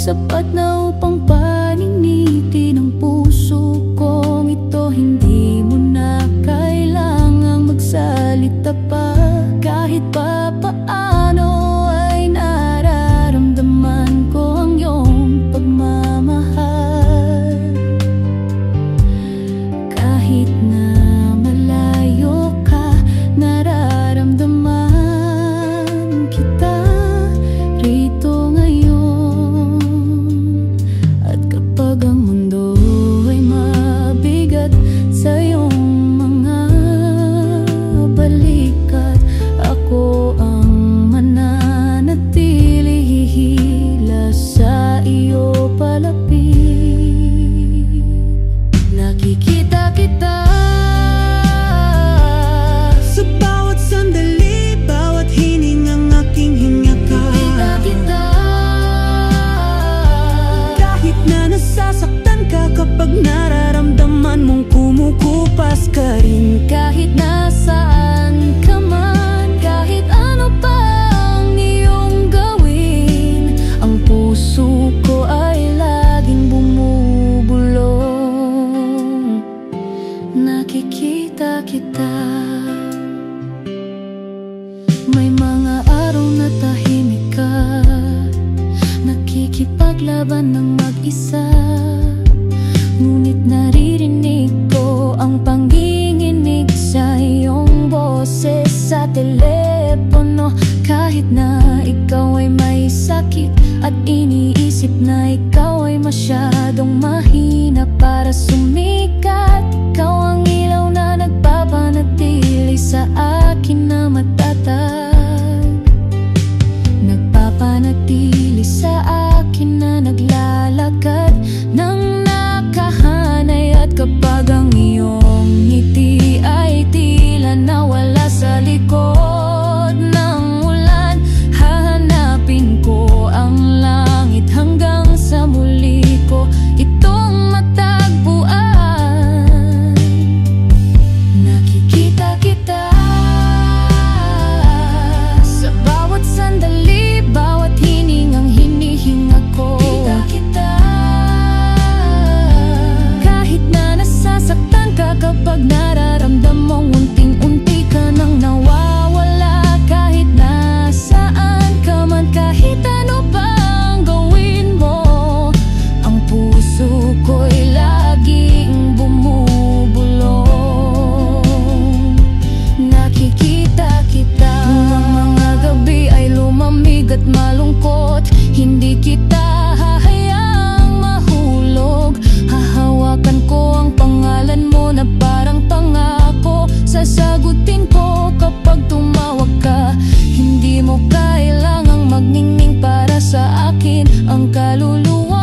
sapat na upang paninitin ang puso kong ito. Hindi mo na kailangang magsalita pa, kahit pa paano ay nararamdaman ko ang iyong pagmamahal. Kahit na malayo ka, nararamdaman kita rito ngayon. At kapag ang mundo ay mabigat sa iyong mga balikat, ako ang mananatili, hihila sa iyo palapit. Nakikita kita sa bawat sandali, bawat hiningang aking hinga ka. Nakikita kita Kahit na nasasaktan ka, kapag nararamdaman mong kumukupas ka rin. kahit nasaan ka man, kahit ano pa ang iyong gawin, ang puso ko ay laging bumubulong. Nakikita kita. May mga araw na tahimik ka, nakikipaglaban ng mag-isa, ngunit naririnig ko ang panginginig sa iyong boses sa telepono. Kahit na ikaw ay may sakit at iniisip na ikaw ay masyadong mahina para sumikat, ikaw ang ilaw na nagpapanatili sa akin na matatag, nagpapanatili sa akin na naglalakad ng nakahanay. At kapag ang iyong ngiti ay tila nawala sa likod ng ulan, hahanapin ko ang langit hanggang sa muli ko itong matagpuan. Nakikita kita sa bawat sandali, bawat hiningang hinihinga ko. Nakikita kita kahit na nasasaktan ka, kapag nararamdam mong unting-unti ka nang nawawala. Kahit nasaan ka man, kahit ano pa ang gawin mo, ang puso ko'y laging bumubulong. Nakikita kita tuwang mga gabi ay lumamig at malungkot, hindi kita hahayaang mahulog. Hahawakan ko ang pangalan mo na parang pangako, sasagutin ko kapag tumawag ka. Hindi mo kailangang magningning para sa akin, ang kaluluwa